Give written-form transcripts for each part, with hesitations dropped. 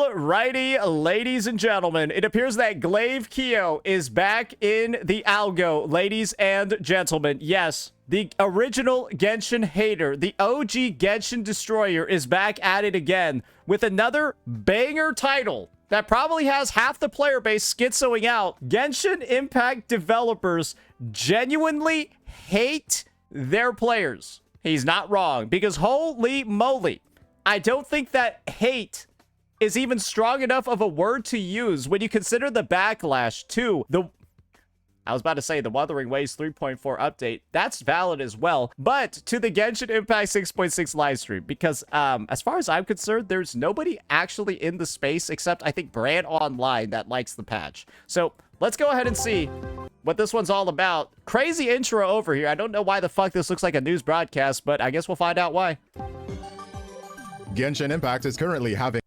Alrighty, ladies and gentlemen, it appears that Glaive QoL is back in the algo, ladies and gentlemen. Yes, the original Genshin hater, the OG Genshin destroyer, is back at it again with another banger title that probably has half the player base schizoing out. Genshin Impact developers genuinely hate their players. He's not wrong, because holy moly, I don't think that hate is even strong enough of a word to use when you consider the backlash to the... I was about to say the Wuthering Waves 3.4 update. That's valid as well. But to the Genshin Impact 6.6 livestream, because as far as I'm concerned, there's nobody actually in the space except I think Brand Online that likes the patch. So let's go ahead and see what this one's all about. Crazy intro over here. I don't know why the fuck this looks like a news broadcast, but I guess we'll find out why. Genshin Impact is currently having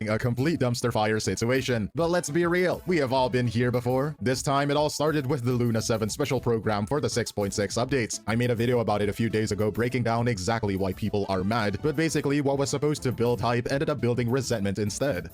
a complete dumpster fire situation. But let's be real, we have all been here before. This time it all started with the Luna 7 special program for the 6.6 updates. I made a video about it a few days ago breaking down exactly why people are mad, but basically what was supposed to build hype ended up building resentment instead.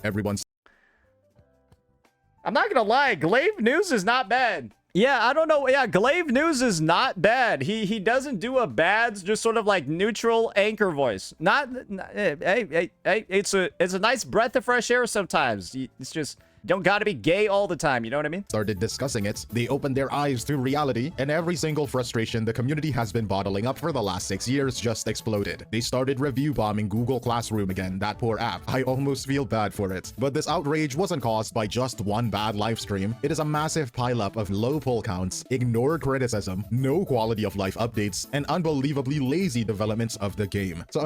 I'm not gonna lie, Glaive News is not bad. Yeah, I don't know. Yeah, Glaive News is not bad. He doesn't do a bad, just sort of like neutral anchor voice. Hey, it's a nice breath of fresh air sometimes. It's just, you don't gotta be gay all the time, you know what I mean? Started discussing it, they opened their eyes to reality, and every single frustration the community has been bottling up for the last 6 years just exploded. They started review bombing Google Classroom again, that poor app. I almost feel bad for it. But this outrage wasn't caused by just one bad livestream. It is a massive pileup of low poll counts, ignored criticism, no quality of life updates, and unbelievably lazy developments of the game. So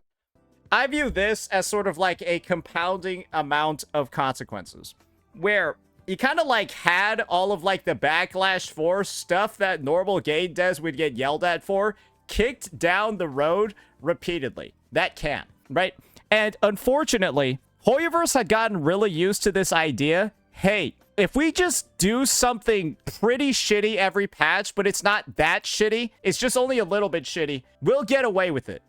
I view this as sort of like a compounding amount of consequences, where you kind of like had all of like the backlash for stuff that normal game devs would get yelled at for, kicked down the road repeatedly. That can, right? And unfortunately, Hoyoverse had gotten really used to this idea. Hey, if we just do something pretty shitty every patch, but it's not that shitty, it's just only a little bit shitty, we'll get away with it.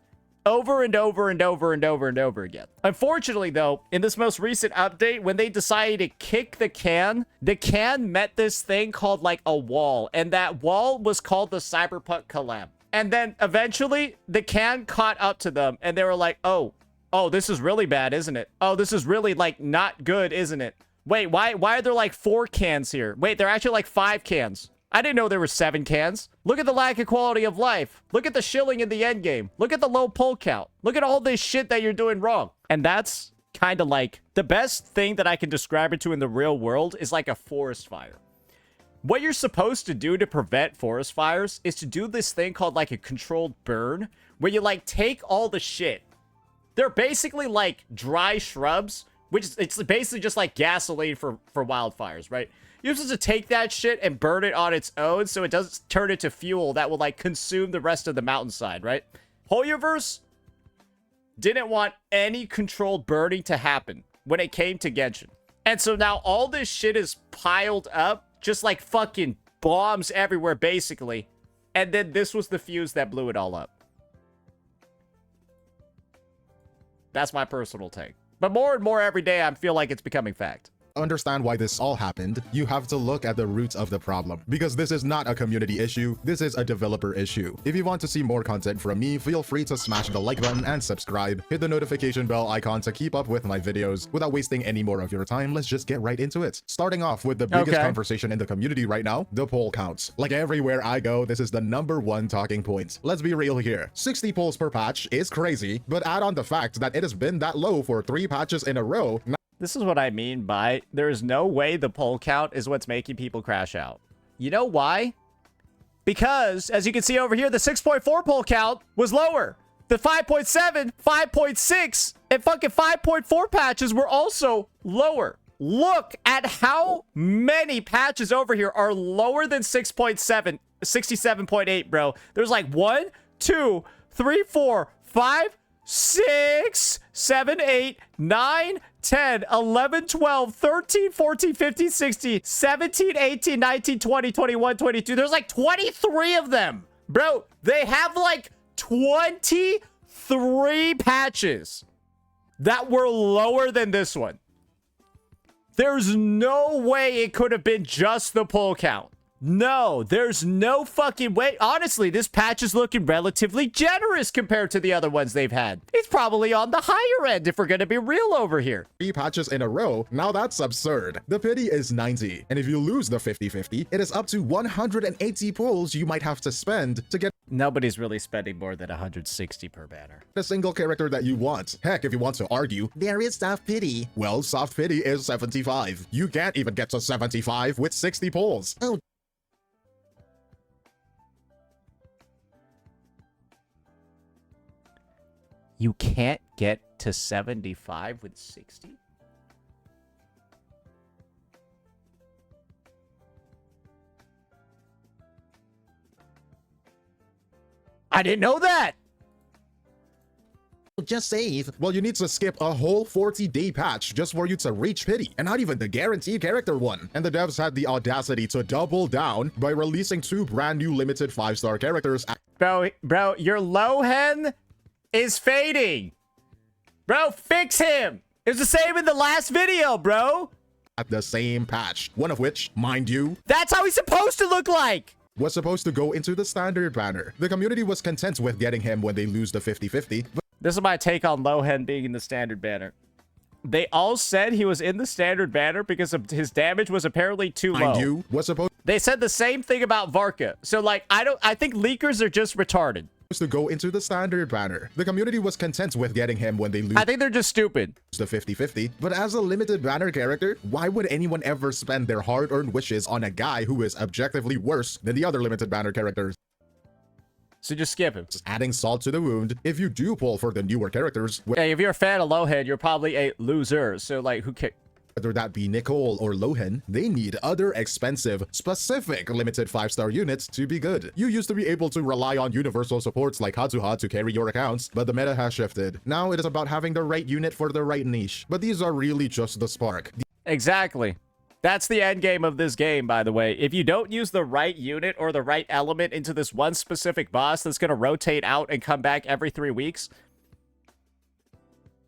Over and over and over and over and over again. Unfortunately, though, in this most recent update, when they decided to kick the can met this thing called like a wall, and that wall was called the Cyberpunk collab. And then eventually, the can caught up to them, and they were like, oh, this is really bad, isn't it? Oh, this is really like not good, isn't it? Wait, why are there like 4 cans here? Wait, there are actually like 5 cans. I didn't know there were 7 cans. Look at the lack of quality of life. Look at the shilling in the end game. Look at the low poll count. Look at all this shit that you're doing wrong. And that's kind of like the best thing that I can describe it to in the real world is like a forest fire. What you're supposed to do to prevent forest fires is to do this thing called like a controlled burn, where you like take all the shit. They're basically like dry shrubs, which is, it's basically just like gasoline for wildfires, right? You're supposed to take that shit and burn it on its own so it doesn't turn into fuel that will like consume the rest of the mountainside, right? Hoyoverse didn't want any controlled burning to happen when it came to Genshin. And so now all this shit is piled up, just like fucking bombs everywhere, basically. And then this was the fuse that blew it all up. That's my personal take. But more and more every day, I feel like it's becoming fact. Understand why this all happened, you have to look at the roots of the problem. Because this is not a community issue, this is a developer issue. If you want to see more content from me, feel free to smash the like button and subscribe. Hit the notification bell icon to keep up with my videos. Without wasting any more of your time, let's just get right into it. Starting off with the biggest conversation in the community right now, the poll counts. Like everywhere I go, this is the #1 talking point. Let's be real here. 60 polls per patch is crazy, but add on the fact that it has been that low for 3 patches in a row. This is what I mean by there's no way the poll count is what's making people crash out. You know why? Because, as you can see over here, the 6.4 poll count was lower. The 5.7, 5.6, and fucking 5.4 patches were also lower. Look at how many patches over here are lower than 6.7, 67.8, bro. There's like 1, 2, 3, 4, 5, 6, 7, 8, 9, 10, 11, 12, 13, 14, 15, 16, 17, 18, 19, 20, 21, 22. There's like 23 of them. Bro, they have like 23 patches. that were lower than this one. There's no way it could have been just the pull count. No, there's no fucking way. Honestly, this patch is looking relatively generous compared to the other ones they've had. It's probably on the higher end if we're going to be real over here. 3 patches in a row, now that's absurd. The pity is 90, and if you lose the 50-50, it is up to 180 pulls you might have to spend to get Nobody's really spending more than 160 per banner. a single character that you want. Heck, if you want to argue, there is soft pity. Well, soft pity is 75. You can't even get to 75 with 60 pulls. Oh, You can't get to 75 with 60? I didn't know that! just save. Well, you need to skip a whole 40-day patch just for you to reach pity, and not even the guaranteed character one. And the devs had the audacity to double down by releasing 2 brand new limited 5-star characters. Bro, your Lohen is fading. Bro, fix him. It was the same in the last video, bro. At the same patch, one of which, mind you, that's how he's supposed to look like. Was supposed to go into the standard banner. The community was content with getting him when they lose the 50-50. This is my take on Lohen being in the standard banner. They all said he was in the standard banner because of his damage was apparently too low. Mind you, was supposed They said the same thing about Varka. So like, I think leakers are just retarded. to go into the standard banner. The community was content with getting him when they lose I think they're just stupid. the 50-50. But as a limited banner character, why would anyone ever spend their hard-earned wishes on a guy who is objectively worse than the other limited banner characters? So just skip him. Just adding salt to the wound. If you do pull for the newer characters, Hey, if you're a fan of Lohen, you're probably a loser. So like, who cares? whether that be Nicole or Lohen, they need other expensive, specific limited 5-star units to be good. You used to be able to rely on universal supports like Hatsuha to carry your accounts, but the meta has shifted. Now it is about having the right unit for the right niche. But these are really just the spark. Exactly. That's the end game of this game, by the way. If you don't use the right unit or the right element into this one specific boss that's going to rotate out and come back every 3 weeks,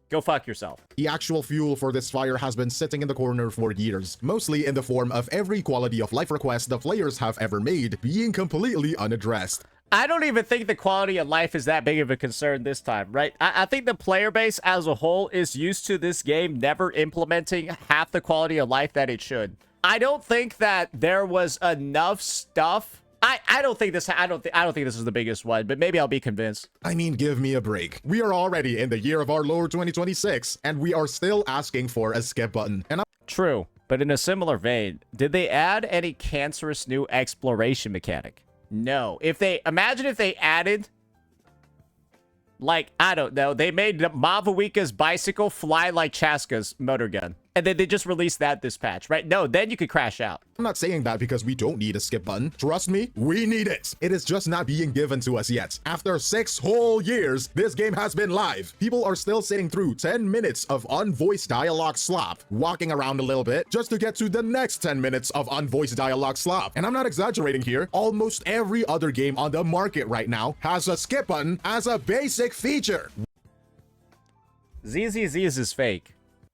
go fuck yourself. The actual fuel for this fire has been sitting in the corner for years, mostly in the form of every quality of life request the players have ever made being completely unaddressed. I don't even think the quality of life is that big of a concern this time, right? I think the player base as a whole is used to this game never implementing half the quality of life that it should. I don't think that there was enough stuff. I don't think this is the biggest one, but maybe I'll be convinced. I mean, give me a break. We are already in the year of our Lord 2026, and we are still asking for a skip button. And True, but in a similar vein, did they add any cancerous new exploration mechanic? No. Imagine if they added, like, I don't know, they made Mavuika's bicycle fly like Chaska's motor gun. And then they just released that this patch, right? No, then you could crash out. I'm not saying that because we don't need a skip button. Trust me, we need it. It is just not being given to us yet. After 6 whole years, this game has been live. People are still sitting through 10 minutes of unvoiced dialogue slop, walking around a little bit, just to get to the next 10 minutes of unvoiced dialogue slop. And I'm not exaggerating here. Almost every other game on the market right now has a skip button as a basic feature. ZZZ is fake.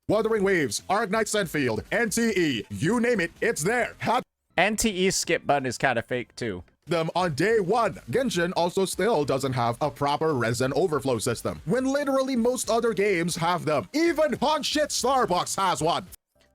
Wuthering Waves, Arknight Senfield, NTE, you name it, it's there. Had NTE skip button is kind of fake too. them on day 1. Genshin also still doesn't have a proper resin overflow system, when literally most other games have them. Even hot shit Starbucks has one.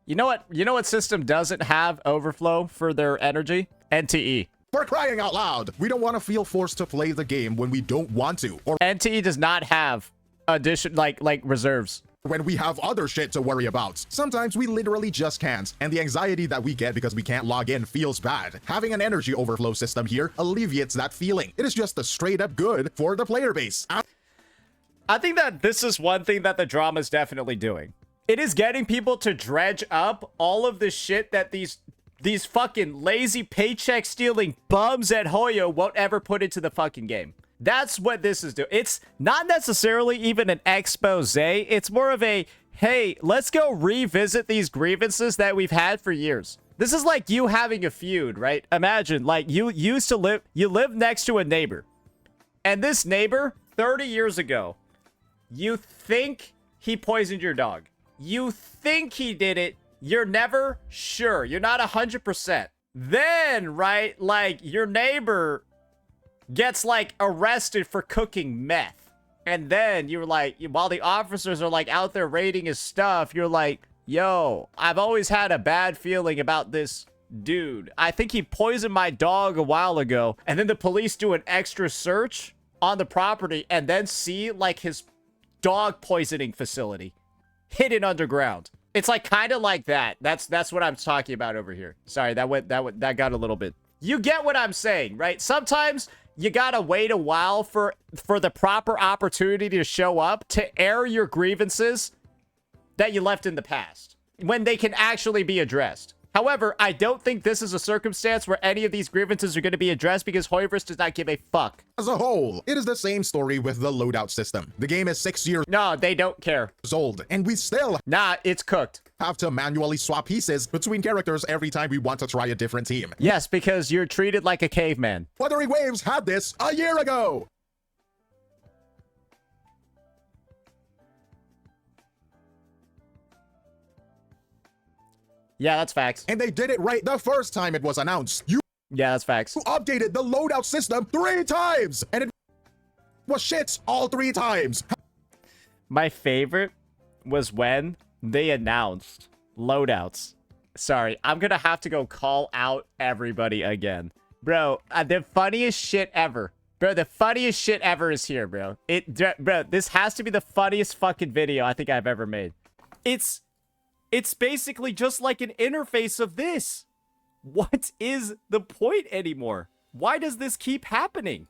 You know what system doesn't have overflow for their energy? NTE. For crying out loud, we don't want to feel forced to play the game when we don't want to, or NTE does not have addition like reserves. when we have other shit to worry about. Sometimes we literally just can't, and the anxiety that we get because we can't log in feels bad. Having an energy overflow system here alleviates that feeling. It is just a straight up good for the player base. I think that this is one thing that the drama is definitely doing. It is getting people to dredge up all of the shit that these fucking lazy paycheck stealing bums at Hoyo won't ever put into the fucking game. That's what this is doing. It's not necessarily even an expose. It's more of a, hey, let's go revisit these grievances that we've had for years. This is like you having a feud, right? Imagine, like, you live next to a neighbor. And this neighbor, 30 years ago, you think he poisoned your dog. You think he did it. You're never sure. You're not 100%. Then, right, like, your neighbor gets, like, arrested for cooking meth. And then you're like, while the officers are, like, out there raiding his stuff, you're like, yo, I've always had a bad feeling about this dude. I think he poisoned my dog a while ago. And then the police do an extra search on the property and then see, like, his dog poisoning facility hidden underground. It's like kind of like that. That's what I'm talking about over here. Sorry, that got a little bit. You get what I'm saying, right? Sometimes you gotta wait a while for the proper opportunity to show up to air your grievances that you left in the past when they can actually be addressed. However, I don't think this is a circumstance where any of these grievances are going to be addressed because Hoiverse does not give a fuck. As a whole, it is the same story with the loadout system. The game is 6 years No, they don't care. old, and we still Nah, it's cooked. have to manually swap pieces between characters every time we want to try a different team. Yes, because you're treated like a caveman. Wuthering Waves had this a year ago! Yeah, that's facts. And they did it right the first time it was announced. You Yeah, that's facts. updated the loadout system 3 times, and it was shit all 3 times. My favorite was when they announced loadouts. Sorry, I'm gonna have to go call out everybody again. Bro, the funniest shit ever. Bro, the funniest shit ever is here, bro. Bro, this has to be the funniest fucking video I think I've ever made. It's basically just like an interface of this. What is the point anymore? Why does this keep happening?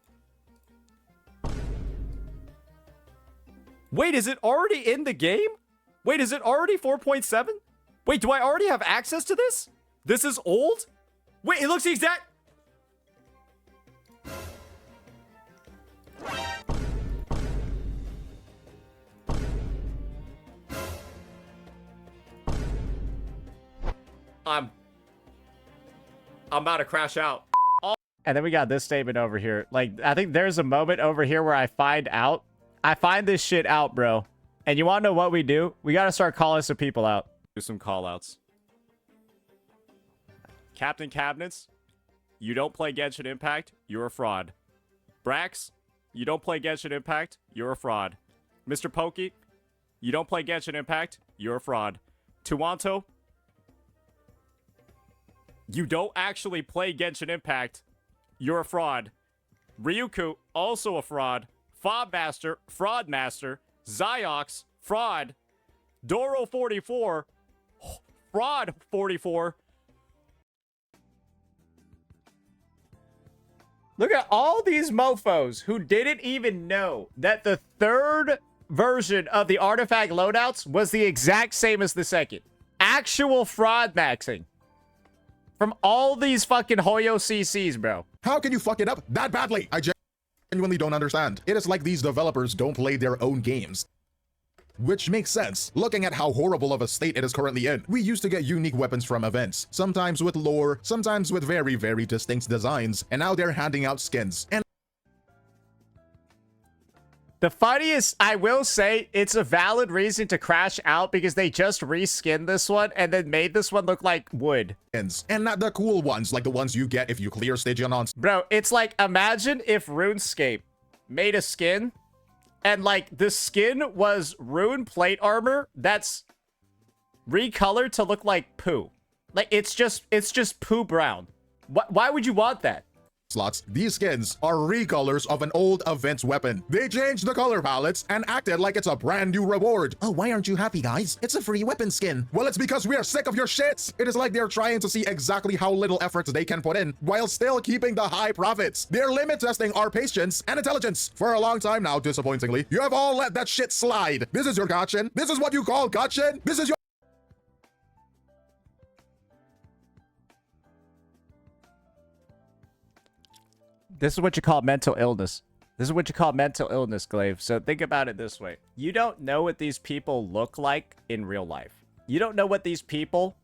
Wait, is it already in the game? Wait, is it already 4.7? Wait, do I already have access to this? This is old? Wait, it looks the exact... I'm about to crash out. And then we got this statement over here. Like, I think there's a moment over here where I find this shit out, bro. And you want to know what we do? We got to start calling some people out. Do some call outs. Captain Cabinets, you don't play Genshin Impact, you're a fraud. Brax, you don't play Genshin Impact, you're a fraud. Mr. Pokey, you don't play Genshin Impact, you're a fraud. Tuwanto, you don't actually play Genshin Impact, you're a fraud. Ryuku, also a fraud. Fobmaster, Fraud Master. Ziox, fraud. Doro44, fraud 44. Look at all these mofos who didn't even know that the third version of the artifact loadouts was the exact same as the second. Actual fraud maxing. From all these fucking Hoyo CCs, bro. How can you fuck it up that badly? I genuinely don't understand. It is like these developers don't play their own games. Which makes sense, looking at how horrible of a state it is currently in. We used to get unique weapons from events, sometimes with lore, sometimes with very, very distinct designs, and now they're handing out skins. And the funniest, I will say, it's a valid reason to crash out because they just reskinned this one and then made this one look like wood. and not the cool ones, like the ones you get if you clear Stygian on. Bro, it's like, imagine if RuneScape made a skin and, like, the skin was rune plate armor that's recolored to look like poo. Like, it's just poo brown. Why would you want that? Slots. These skins are recolors of an old event's weapon. They changed the color palettes and acted like it's a brand new reward. Oh, why aren't you happy, guys? It's a free weapon skin. Well, it's because we are sick of your shits. It is like they're trying to see exactly how little effort they can put in while still keeping the high profits. They're limit testing our patience and intelligence for a long time now, disappointingly. You have all let that shit slide. This is your gotchin. This is what you call gotchin. This is your... This is what you call mental illness. This is what you call mental illness, Glaive. So think about it this way. You don't know what these people look like in real life. You don't know what these people,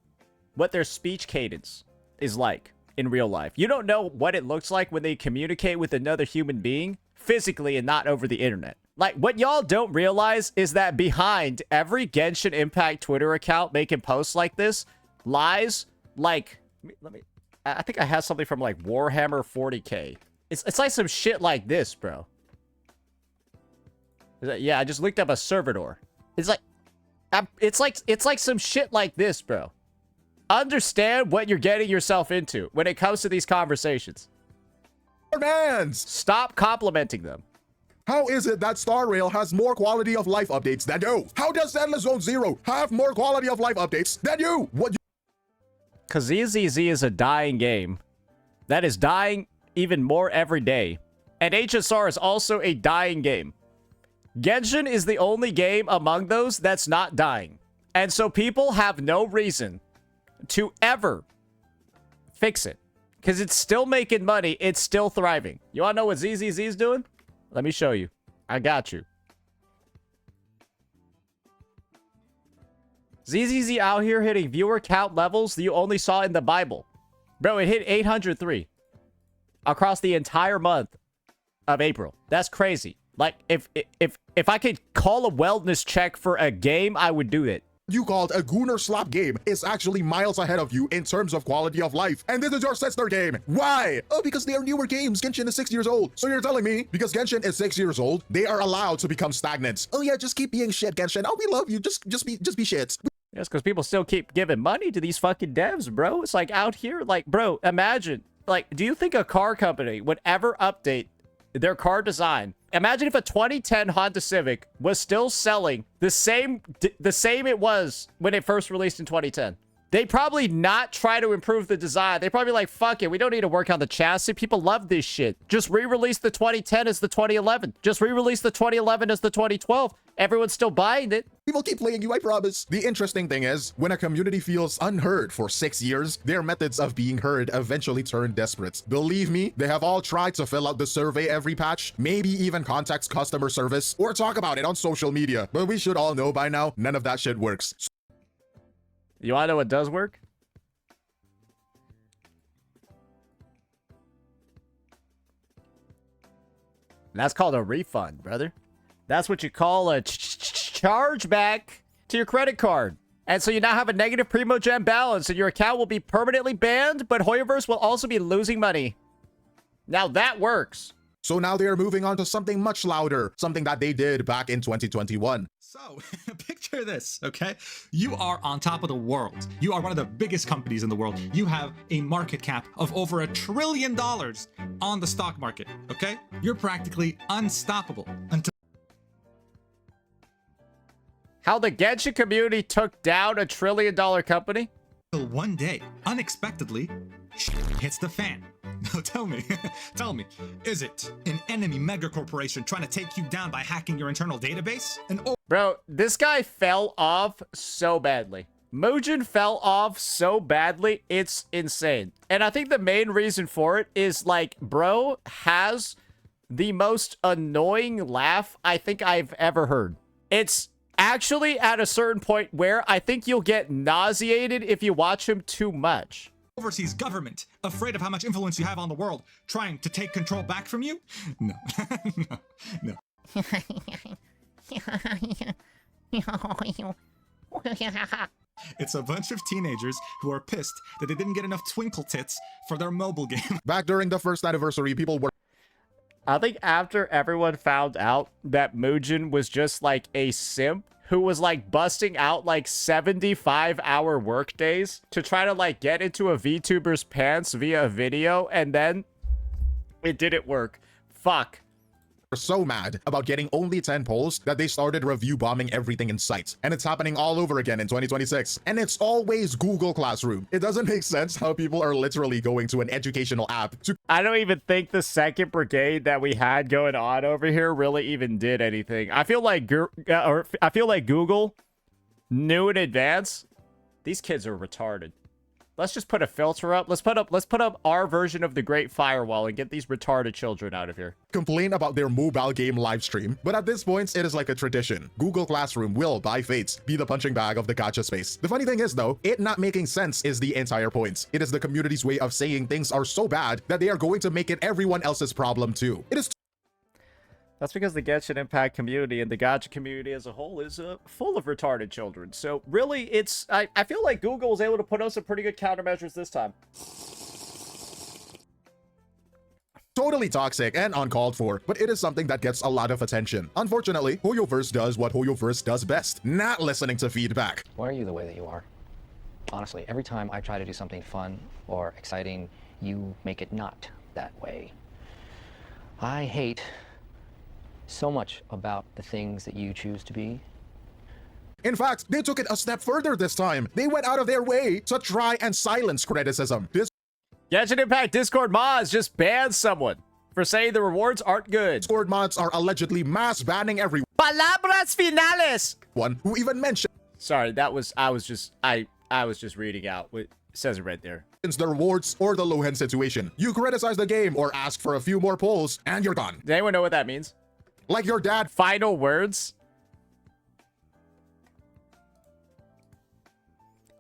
what their speech cadence is like in real life. You don't know what it looks like when they communicate with another human being physically and not over the internet. Like, what y'all don't realize is that behind every Genshin Impact Twitter account making posts like this lies, like, I think I have something from, like, Warhammer 40k. It's like some shit like this, bro. Yeah, I just looked up a servitor. It's like some shit like this, bro. Understand what you're getting yourself into when it comes to these conversations. Mans! Stop complimenting them. How is it that Star Rail has more quality of life updates than you? How does Endless Zone Zero have more quality of life updates than you? What? Because ZZZ is a dying game that is dying even more every day. And HSR is also a dying game. Genshin is the only game among those that's not dying. And so people have no reason to ever fix it. Because it's still making money. It's still thriving. You want to know what ZZZ is doing? Let me show you. I got you. ZZZ out here hitting viewer count levels that you only saw in the Bible. Bro, it hit 803 across the entire month of April. That's crazy. Like, if I could call a wellness check for a game, I would do it. You called a Gooner Slap game is actually miles ahead of you in terms of quality of life. And this is your sister game. Why? Oh, because they are newer games. Genshin is 6 years old. So you're telling me because Genshin is 6 years old, they are allowed to become stagnant. Oh yeah, just keep being shit, Genshin. Oh, we love you. Just be shit. Yes, because people still keep giving money to these fucking devs, bro. It's like out here, like, bro, imagine, like, do you think a car company would ever update their car design? Imagine if a 2010 Honda Civic was still selling the same it was when it first released in 2010. They'd probably not try to improve the design. They'd probably be like, fuck it, we don't need to work on the chassis. People love this shit. Just re-release the 2010 as the 2011. Just re-release the 2011 as the 2012. Everyone's still buying it. We will keep playing you, I promise. The interesting thing is, when a community feels unheard for 6 years, their methods of being heard eventually turn desperate. Believe me, they have all tried to fill out the survey every patch, maybe even contact customer service, or talk about it on social media. But we should all know by now, none of that shit works. You want to know what does work? That's called a refund, brother. That's what you call a chargeback to your credit card. And so you now have a negative Primogen balance and your account will be permanently banned, but Hoyoverse will also be losing money. Now that works. So now they are moving on to something much louder, something that they did back in 2021. So, picture this, okay? You are on top of the world. You are one of the biggest companies in the world. You have a market cap of over $1 trillion on the stock market, okay? You're practically unstoppable until How the Genshin community took down $1 trillion company? one day, unexpectedly, hits the fan. Now tell me, is it an enemy mega corporation trying to take you down by hacking your internal database? Bro, this guy fell off so badly. Mugen fell off so badly, it's insane. And I think the main reason for it is, like, bro has the most annoying laugh I think I've ever heard. It's actually at a certain point where I think you'll get nauseated if you watch him too much. Overseas government, afraid of how much influence you have on the world, trying to take control back from you? No, no. It's a bunch of teenagers who are pissed that they didn't get enough twinkle tits for their mobile game. Back during the first anniversary, people were... I think after everyone found out that Mugen was just like a simp who was like busting out like 75-hour work days to try to like get into a VTuber's pants via a video, and then it didn't work. Fuck. So mad about getting only 10 polls that they started review bombing everything in sight. And it's happening all over again in 2026. And it's always Google Classroom. It doesn't make sense how people are literally going to an educational app to... I don't even think the second brigade that we had going on over here really even did anything. I feel like Google knew in advance these kids are retarded. Let's just put a filter up. Let's put up our version of the Great Firewall and get these retarded children out of here. Complain about their mobile game live stream. But at this point, it is like a tradition. Google Classroom will, by fate, be the punching bag of the gacha space. The funny thing is, though, it not making sense is the entire point. It is the community's way of saying things are so bad that they are going to make it everyone else's problem too. It is... That's because the Genshin Impact community and the gacha community as a whole is full of retarded children. So really, I feel like Google was able to put out some pretty good countermeasures this time. Totally toxic and uncalled for, but it is something that gets a lot of attention. Unfortunately, HoYoverse does what HoYoverse does best, not listening to feedback. Why are you the way that you are? Honestly, every time I try to do something fun or exciting, you make it not that way. I hate so much about the things that you choose to be. In fact, they took it a step further this time. They went out of their way to try and silence criticism. Genshin Impact Discord mods just banned someone for saying the rewards aren't good. Discord mods are allegedly mass banning everyone Palabras finales! who even mentioned Sorry, I was just reading out. It says it right there. the rewards or the Lohen situation. You criticize the game or ask for a few more polls and you're gone. Does anyone know what that means? Like your dad. Final words?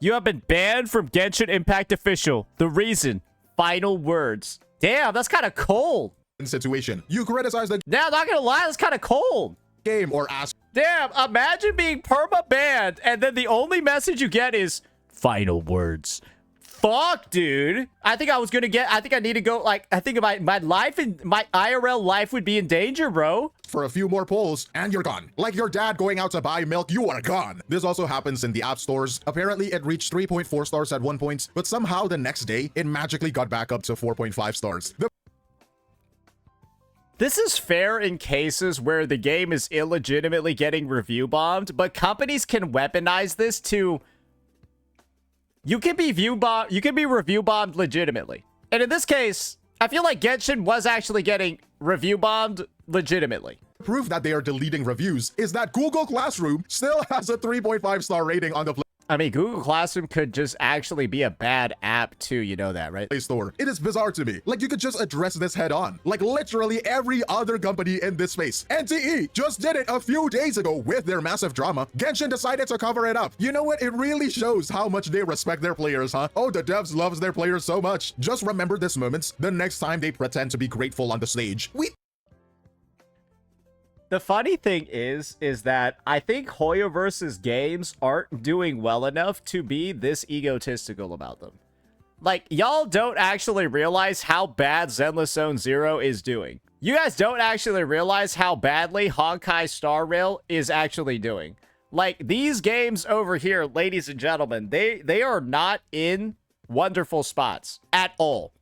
You have been banned from Genshin Impact Official. The reason. Final words. Damn, that's kind of cold. Situation. You criticize the Now, not gonna lie, that's kind of cold. game or ask Damn, imagine being perma-banned and then the only message you get is final words. Fuck, dude. I think I need to go, like, I think my life and my IRL life would be in danger, bro. for a few more polls and you're gone. Like your dad going out to buy milk, you are gone. This also happens in the app stores. Apparently it reached 3.4 stars at one point, but somehow the next day it magically got back up to 4.5 stars. This is fair in cases where the game is illegitimately getting review bombed, but companies can weaponize this to... You can be review bombed legitimately. And in this case, I feel like Genshin was actually getting review bombed legitimately. Proof that they are deleting reviews is that Google Classroom still has a 3.5 star rating on the I mean, Google Classroom could just actually be a bad app too, you know that, right? Play Store. It is bizarre to me. Like you could just address this head on. Like literally every other company in this space. NTE just did it a few days ago with their massive drama. Genshin decided to cover it up. You know what? It really shows how much they respect their players, huh? Oh, the devs loves their players so much. Just remember this moment the next time they pretend to be grateful on the stage. The funny thing is that I think HoYoverse's games aren't doing well enough to be this egotistical about them. Like, y'all don't actually realize how bad Zenless Zone Zero is doing. You guys don't actually realize how badly Honkai Star Rail is actually doing. Like, these games over here, ladies and gentlemen, they are not in wonderful spots at all.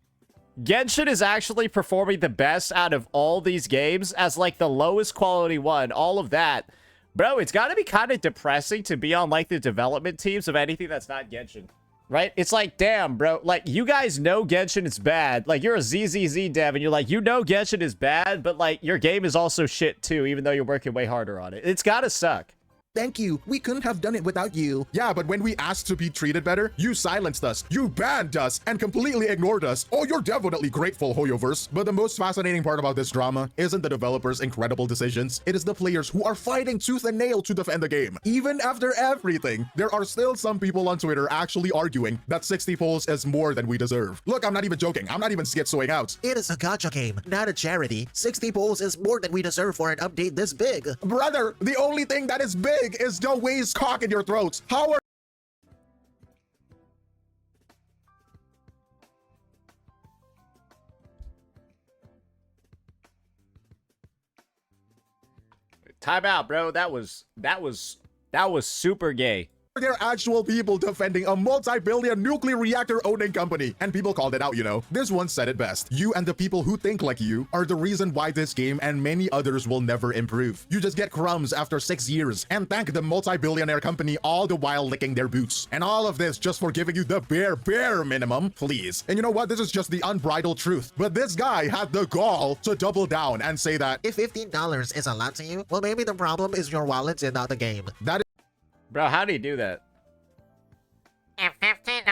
Genshin is actually performing the best out of all these games as like the lowest quality one, all of that. Bro, it's got to be kind of depressing to be on like the development teams of anything that's not Genshin, right? It's like, damn, bro, like you guys know Genshin is bad. Like you're a ZZZ dev and you're like, you know Genshin is bad, but like your game is also shit too, even though you're working way harder on it. It's got to suck. Thank you. We couldn't have done it without you. Yeah, but when we asked to be treated better, you silenced us, you banned us, and completely ignored us. Oh, you're definitely grateful, HoYoverse. But the most fascinating part about this drama isn't the developers' incredible decisions. It is the players who are fighting tooth and nail to defend the game. Even after everything, there are still some people on Twitter actually arguing that 60 polls is more than we deserve. Look, I'm not even joking. I'm not even schizoing out. It is a gacha game, not a charity. 60 polls is more than we deserve for an update this big. Brother, the only thing that is big is the waste cock in your throats. How are Time out, bro. That was super gay. there actual people defending a multi-billion nuclear reactor owning company? And people called it out, you know. This one said it best. You and the people who think like you are the reason why this game and many others will never improve. You just get crumbs after 6 years and thank the multi-billionaire company all the while licking their boots. And all of this just for giving you the bare minimum, please. And you know what? This is just the unbridled truth. But this guy had the gall to double down and say that If $15 is a lot to you, well, maybe the problem is your wallet and not the game. that Bro, how do you do that? And $15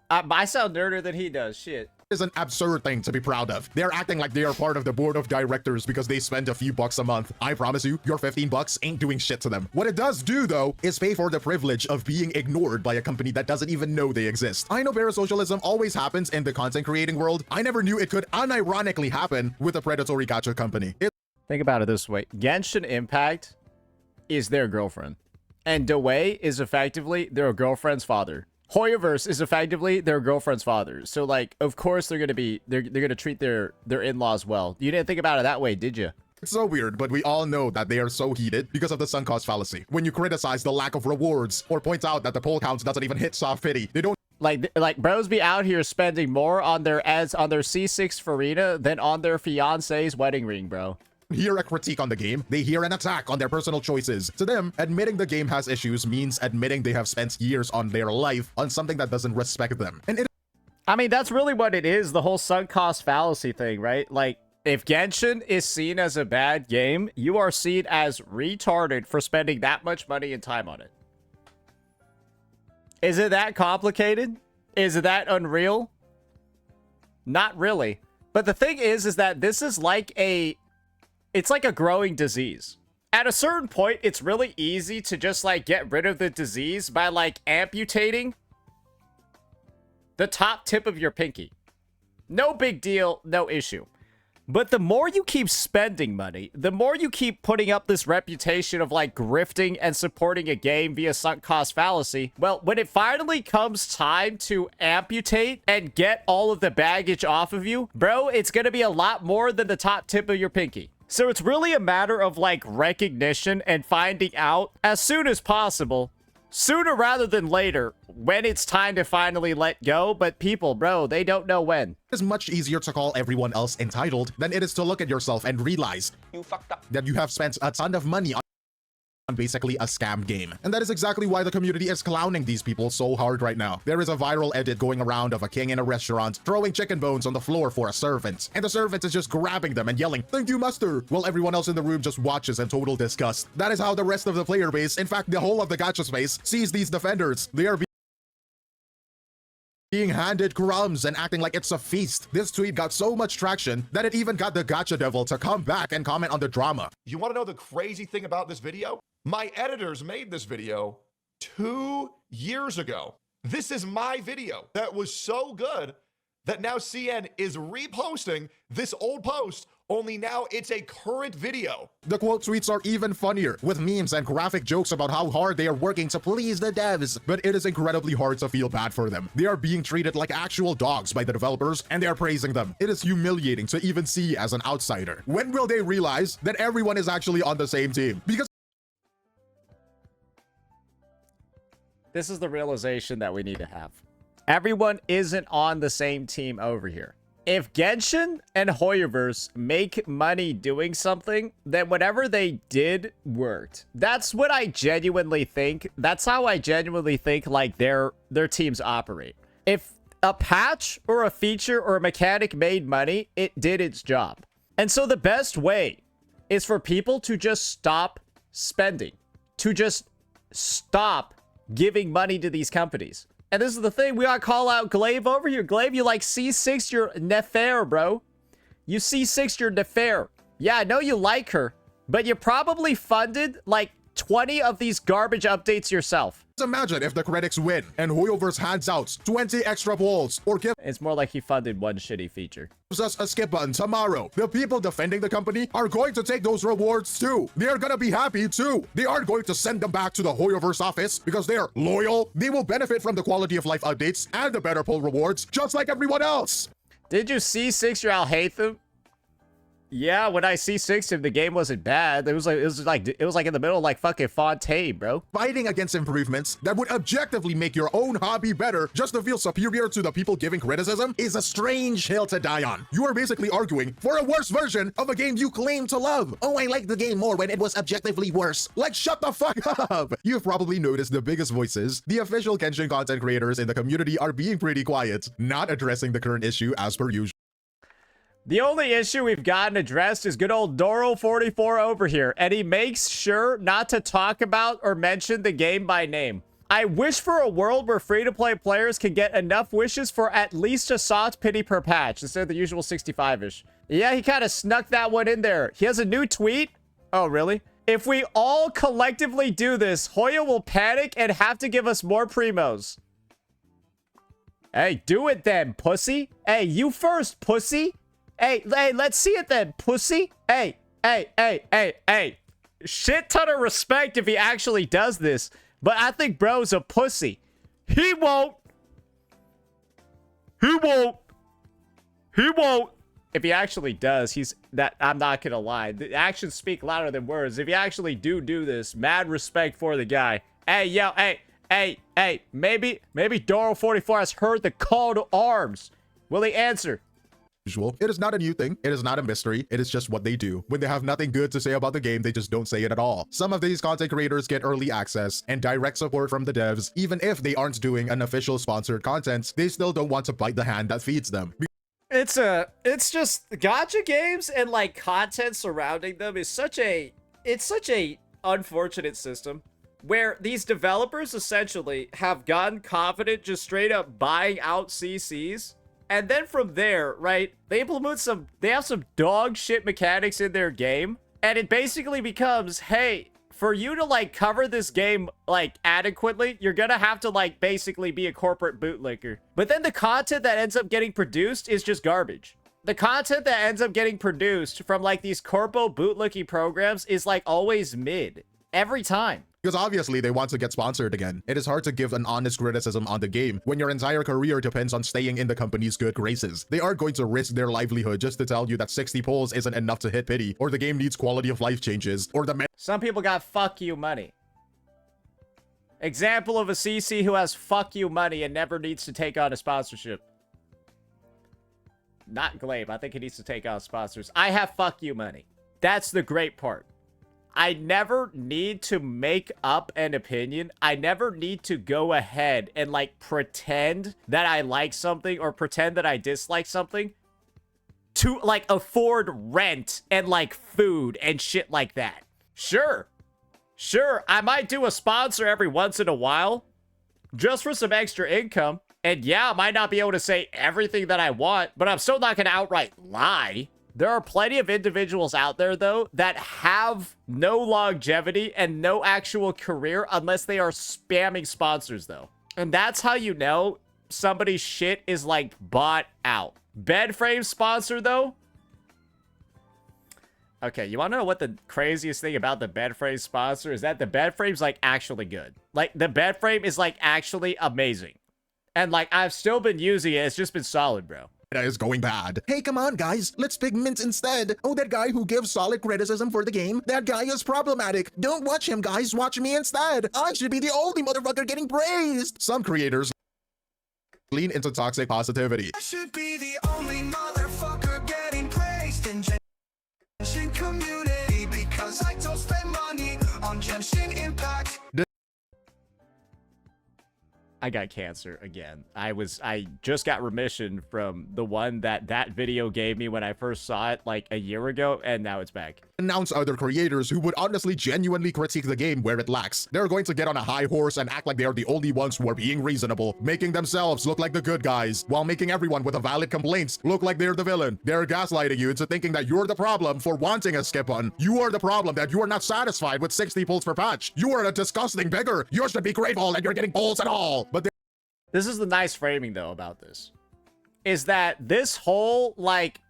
I sound nerdier than he does. Shit. is an absurd thing to be proud of. They're acting like they are part of the board of directors because they spend a few bucks a month. I promise you, your 15 bucks ain't doing shit to them. What it does do, though, is pay for the privilege of being ignored by a company that doesn't even know they exist. I know parasocialism always happens in the content creating world. I never knew it could unironically happen with a predatory gacha company. Think about it this way. Genshin Impact is their girlfriend. And Dewey is effectively their girlfriend's father. Hoyoverse is effectively their girlfriend's father. So, like, of course they're gonna treat their in-laws well. You didn't think about it that way, did you? It's so weird, but we all know that they are so heated because of the sunk cost fallacy. When you criticize the lack of rewards or point out that the poll counts doesn't even hit soft pity, they don't Like bros be out here spending more on their C6 Farina than on their fiance's wedding ring, bro. hear a critique on the game, they hear an attack on their personal choices. To them, admitting the game has issues means admitting they have spent years on their life on something that doesn't respect them. And I mean, that's really what it is, the whole sunk cost fallacy thing, right? Like, if Genshin is seen as a bad game, you are seen as retarded for spending that much money and time on it. Is it that complicated? Is it that unreal? Not really. But the thing is that this is like it's like a growing disease. At a certain point, it's really easy to just like get rid of the disease by like amputating the top tip of your pinky. No big deal, no issue. But the more you keep spending money, the more you keep putting up this reputation of like grifting and supporting a game via sunk cost fallacy, well, when it finally comes time to amputate and get all of the baggage off of you, bro, it's gonna be a lot more than the top tip of your pinky. So it's really a matter of like recognition and finding out as soon as possible, sooner rather than later, when it's time to finally let go. But people, bro, they don't know when. it's much easier to call everyone else entitled than it is to look at yourself and realize You fucked up. that you have spent a ton of money on basically a scam game. And that is exactly why the community is clowning these people so hard right now. There is a viral edit going around of a king in a restaurant throwing chicken bones on the floor for a servant, and the servant is just grabbing them and yelling, "Thank you, master," while everyone else in the room just watches in total disgust. That is how the rest of the player base, in fact the whole of the gacha space, sees these defenders. They are being handed crumbs and acting like it's a feast. This tweet got so much traction that it even got the gacha devil to come back and comment on the drama. You want to know the crazy thing about this video? My editors made this video 2 years ago. This is my video that was so good that now CN is reposting this old post, only now it's a current video. The quote tweets are even funnier, with memes and graphic jokes about how hard they are working to please the devs. But it is incredibly hard to feel bad for them. They are being treated like actual dogs by the developers, and they are praising them. It is humiliating to even see as an outsider. When will they realize that everyone is actually on the same team? Because This is the realization that we need to have. Everyone isn't on the same team over here. If Genshin and Hoyoverse make money doing something, then whatever they did worked. That's what I genuinely think. That's how I genuinely think like their teams operate. If a patch or a feature or a mechanic made money, it did its job. And so the best way is for people to just stop spending, to just stop giving money to these companies. And this is the thing, we gotta call out Glaive over here. Glaive, you like C6, you're nefair, bro. You C6, you're nefair. Yeah, I know you like her, but you probably funded like 20 of these garbage updates yourself. imagine if the critics win and Hoyoverse hands out 20 extra polls or gives It's more like he funded one shitty feature. us a skip button tomorrow. The people defending the company are going to take those rewards too. They are gonna be happy too. They aren't going to send them back to the Hoyoverse office because they're loyal. They will benefit from the quality of life updates and the better poll rewards just like everyone else. Did you C6 your Alhaitham? Yeah, when I C6'd him, the game wasn't bad. It was like in the middle of like fucking Fontaine, bro. Fighting against improvements that would objectively make your own hobby better just to feel superior to the people giving criticism is a strange hill to die on. You are basically arguing for a worse version of a game you claim to love. Oh, I liked the game more when it was objectively worse. Like, shut the fuck up! You've probably noticed the biggest voices, the official Genshin content creators in the community, are being pretty quiet, not addressing the current issue as per usual. The only issue we've gotten addressed is good old Doro44 over here, and he makes sure not to talk about or mention the game by name. I wish for a world where free-to-play players can get enough wishes for at least a soft pity per patch, instead of the usual 65-ish. Yeah, he kind of snuck that one in there. He has a new tweet. Oh, really? If we all collectively do this, Hoya will panic and have to give us more primos. Hey, do it then, pussy. Hey, you first, pussy. Hey, let's see it then, pussy. Hey, Hey. Shit ton of respect if he actually does this. But I think bro's a pussy. He won't. If he actually does, I'm not gonna lie. The actions speak louder than words. If you actually do this, mad respect for the guy. Hey, yo, hey. Maybe Doro44 has heard the call to arms. Will he answer? Usual. It is not a new thing. It is not a mystery. It is just what they do. When they have nothing good to say about the game, they just don't say it at all. Some of these content creators get early access and direct support from the devs. Even if they aren't doing an official sponsored content, they still don't want to bite the hand that feeds them. It's just gacha games and like content surrounding them is such a unfortunate system where these developers essentially have gotten confident just straight up buying out CCs. And then from there, right, they have some dog shit mechanics in their game. And it basically becomes, hey, for you to like cover this game like adequately, you're gonna have to like basically be a corporate bootlicker. But then the content that ends up getting produced is just garbage. The content that ends up getting produced from like these corpo bootlicking programs is like always mid. Every time. Because obviously they want to get sponsored again. It is hard to give an honest criticism on the game when your entire career depends on staying in the company's good graces. They are going to risk their livelihood just to tell you that 60 polls isn't enough to hit pity, or the game needs quality of life changes, or some people got fuck you money. Example of a CC who has fuck you money and never needs to take on a sponsorship. Not Glabe. I think he needs to take on sponsors. I have fuck you money. That's the great part. I never need to make up an opinion. I never need to go ahead and like pretend that I like something or pretend that I dislike something to like afford rent and like food and shit like that. Sure, I might do a sponsor every once in a while just for some extra income. And yeah, I might not be able to say everything that I want, but I'm still not going to outright lie. There are plenty of individuals out there, though, that have no longevity and no actual career unless they are spamming sponsors, though. And that's how you know somebody's shit is, like, bought out. Bed frame sponsor, though? Okay, you want to know what the craziest thing about the bed frame sponsor is? That the bed frame's, like, actually good. Like, the bed frame is, like, actually amazing. And, like, I've still been using it. It's just been solid, bro. is going bad. Hey, come on, guys. Let's pick Mint instead. Oh, that guy who gives solid criticism for the game. That guy is problematic. Don't watch him, guys. Watch me instead. I should be the only motherfucker getting praised. Some creators lean into toxic positivity. I should be the only motherfucker getting praised in Genshin community because I don't spend money on Genshin Impact. I got cancer again. I just got remission from the one that video gave me when I first saw it like a year ago, and now it's back. Announce other creators who would honestly genuinely critique the game where it lacks. They're going to get on a high horse and act like they are the only ones who are being reasonable, making themselves look like the good guys, while making everyone with a valid complaints look like they're the villain. They're gaslighting you into thinking that you're the problem for wanting a skip on. You are the problem that you are not satisfied with 60 pulls per patch. You are a disgusting beggar. You should be grateful that you're getting pulls at all. But this is the nice framing, though, about this. Is that this whole, like...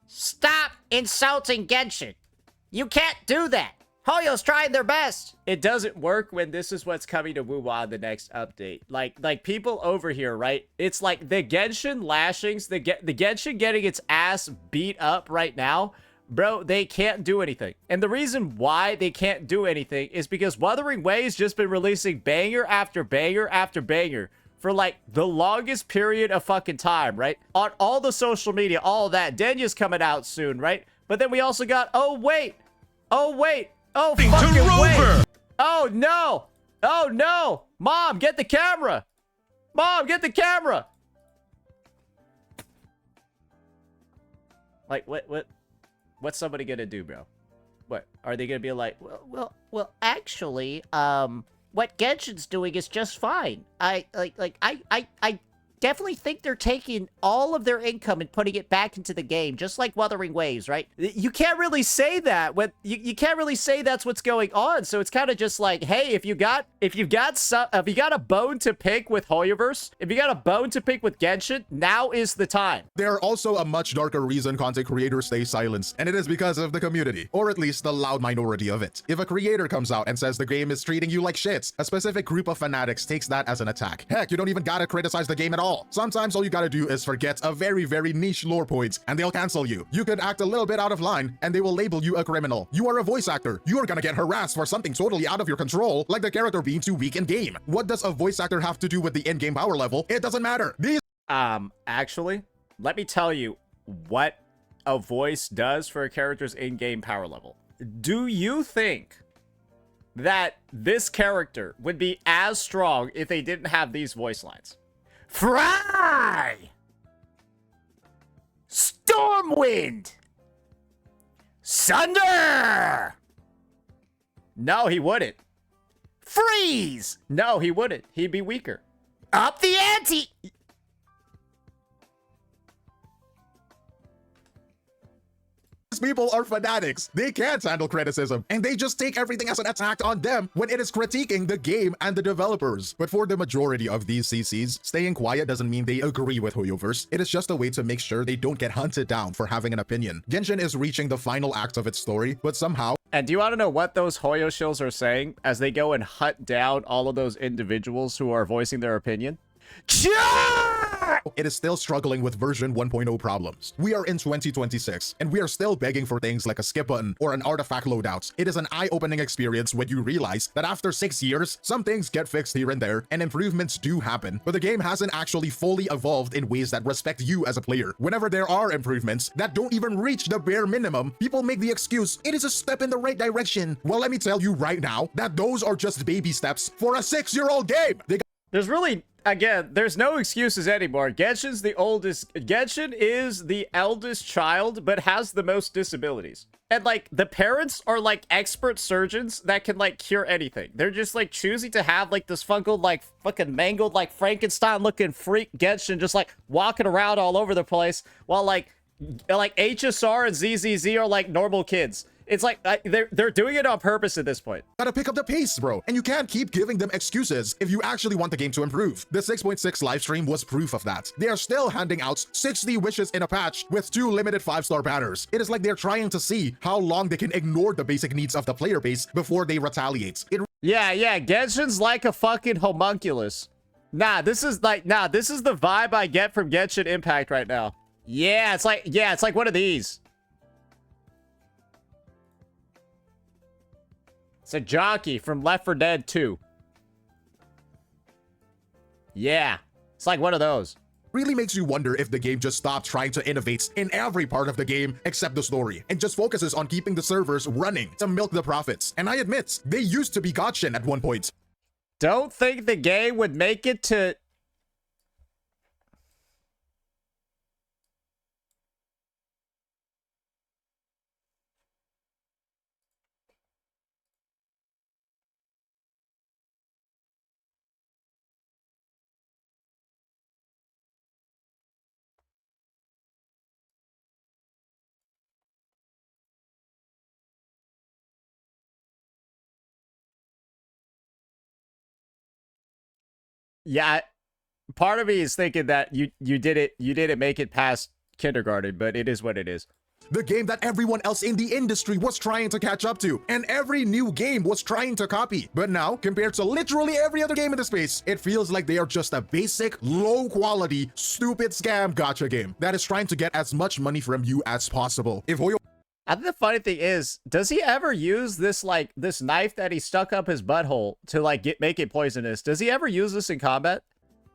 Stop insulting Genshin. You can't do that. Hoyo's trying their best. It doesn't work when this is what's coming to WoWA the next update. Like people over here, right? It's like the Genshin lashings, the Genshin getting its ass beat up right now. Bro, they can't do anything. And the reason why they can't do anything is because Wuthering Waves just been releasing banger after banger after banger for like the longest period of fucking time, right? On all the social media, all of that. Denya's coming out soon, right? But then we also got, oh wait, oh fucking wait. Oh no, oh no. Mom, get the camera. Mom, get the camera. Like, what's somebody gonna do, bro? What are they gonna be like? Well, actually, what Genshin's doing is just fine. I definitely think they're taking all of their income and putting it back into the game, just like Wuthering Waves, right? You can't really say that. You can't really say that's what's going on. So it's kind of just like, hey, if you got a bone to pick with Hoyoverse, if you got a bone to pick with Genshin, now is the time. There are also a much darker reason content creators stay silenced, and it is because of the community, or at least the loud minority of it. If a creator comes out and says the game is treating you like shit, a specific group of fanatics takes that as an attack. Heck, you don't even gotta criticize the game at all. Sometimes all you gotta do is forget a very, very niche lore point, and they'll cancel you. You could act a little bit out of line, and they will label you a criminal. You are a voice actor. You are gonna get harassed for something totally out of your control, like the character being too weak in game. What does a voice actor have to do with the in-game power level? It doesn't matter. These Actually, let me tell you what a voice does for a character's in-game power level. Do you think that this character would be as strong if they didn't have these voice lines? Fry! Stormwind! Sunder! No, he wouldn't. Freeze! No, he wouldn't. He'd be weaker. Up the ante! people are fanatics. They can't handle criticism, and they just take everything as an attack on them when it is critiquing the game and the developers. But for the majority of these CCs, staying quiet doesn't mean they agree with Hoyoverse. It is just a way to make sure they don't get hunted down for having an opinion. Genshin is reaching the final act of its story, but somehow... And do you want to know what those Hoyo shills are saying as they go and hunt down all of those individuals who are voicing their opinion? It is still struggling with version 1.0 problems. We are in 2026, and we are still begging for things like a skip button or an artifact loadout. It is an eye-opening experience when you realize that after 6 years, some things get fixed here and there, and improvements do happen, but the game hasn't actually fully evolved in ways that respect you as a player. Whenever there are improvements that don't even reach the bare minimum, people make the excuse, it is a step in the right direction. Well, let me tell you right now that those are just baby steps for a 6-year-old game. There's really... Again, there's no excuses anymore. Genshin is the eldest child, but has the most disabilities. And, like, the parents are, like, expert surgeons that can, like, cure anything. They're just, like, choosing to have, like, this fungal, like, fucking mangled, like, Frankenstein-looking freak Genshin just, like, walking around all over the place while, like HSR and ZZZ are, like, normal kids. It's like, they're doing it on purpose at this point. Gotta pick up the pace, bro. And you can't keep giving them excuses if you actually want the game to improve. The 6.6 livestream was proof of that. They are still handing out 60 wishes in a patch with 2 limited 5-star banners. It is like they're trying to see how long they can ignore the basic needs of the player base before they retaliate. Yeah, Genshin's like a fucking homunculus. This is the vibe I get from Genshin Impact right now. It's like one of these. It's a jockey from Left 4 Dead 2. Yeah, it's like one of those. Really makes you wonder if the game just stopped trying to innovate in every part of the game except the story, and just focuses on keeping the servers running to milk the profits. And I admit, they used to be Genshin at one point. Don't think the game would make it to... Yeah, part of me is thinking that you didn't make it past kindergarten, but it is what it is. The game that everyone else in the industry was trying to catch up to, and every new game was trying to copy. But now, compared to literally every other game in the space, it feels like they are just a basic, low-quality, stupid scam gacha game that is trying to get as much money from you as possible. If Hoyo... I think the funny thing is, does he ever use this, like, this knife that he stuck up his butthole to, like, make it poisonous? Does he ever use this in combat?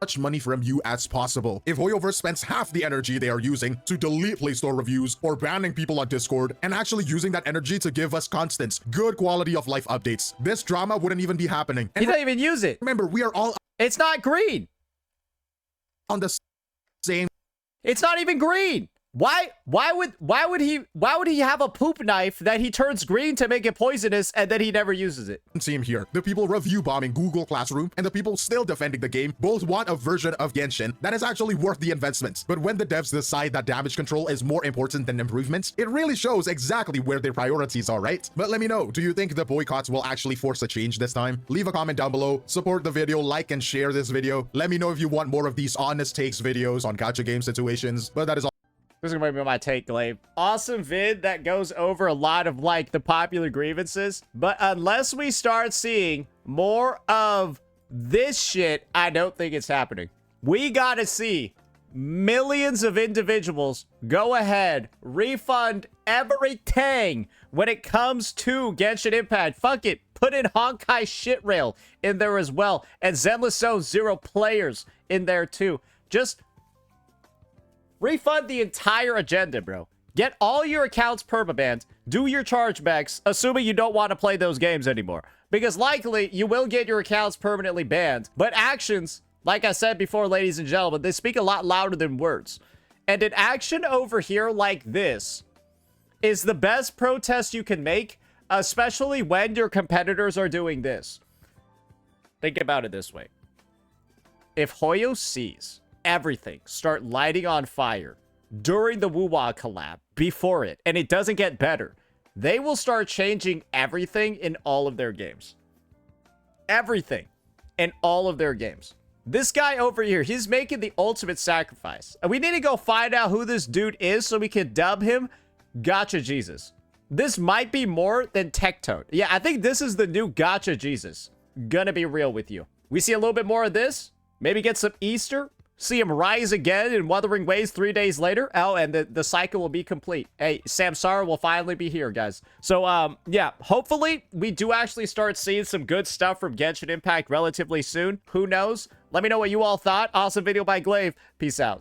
Much money from you as possible. If Hoyoverse spends half the energy they are using to delete Play Store reviews or banning people on Discord and actually using that energy to give us constant, good quality of life updates, this drama wouldn't even be happening. And he doesn't even use it. Remember, we are all... It's not green. On the same... It's not even green. Why would he have a poop knife that he turns green to make it poisonous and then he never uses it? Team here. The people review bombing Google Classroom and the people still defending the game both want a version of Genshin that is actually worth the investment. But when the devs decide that damage control is more important than improvements, it really shows exactly where their priorities are, right? But let me know, do you think the boycotts will actually force a change this time? Leave a comment down below, support the video, like and share this video. Let me know if you want more of these honest takes videos on gacha game situations. But that is all. This is gonna be my take, Glaive. Awesome vid that goes over a lot of like the popular grievances, but unless we start seeing more of this shit, I don't think it's happening. We gotta see millions of individuals go ahead, refund everything when it comes to Genshin Impact. Fuck it, put in Honkai Shit Rail in there as well, and Zenless Zone 0 players in there too. Just refund the entire agenda, bro. Get all your accounts permabanned. Do your chargebacks, assuming you don't want to play those games anymore. Because likely, you will get your accounts permanently banned. But actions, like I said before, ladies and gentlemen, they speak a lot louder than words. And an action over here like this is the best protest you can make, especially when your competitors are doing this. Think about it this way. If Hoyo sees everything start lighting on fire during the Wuwa collab, before it, and it doesn't get better, they will start changing everything in all of their games. Everything in all of their games. This guy over here, he's making the ultimate sacrifice. And we need to go find out who this dude is so we can dub him Gotcha Jesus. This might be more than Tectone. Yeah, I think this is the new Gotcha Jesus. Gonna be real with you. We see a little bit more of this. Maybe get some Easter. See him rise again in Wuthering Waves 3 days later. Oh, and the cycle will be complete. Hey, Samsara will finally be here, guys. So, yeah, hopefully we do actually start seeing some good stuff from Genshin Impact relatively soon. Who knows? Let me know what you all thought. Awesome video by Glaive. Peace out.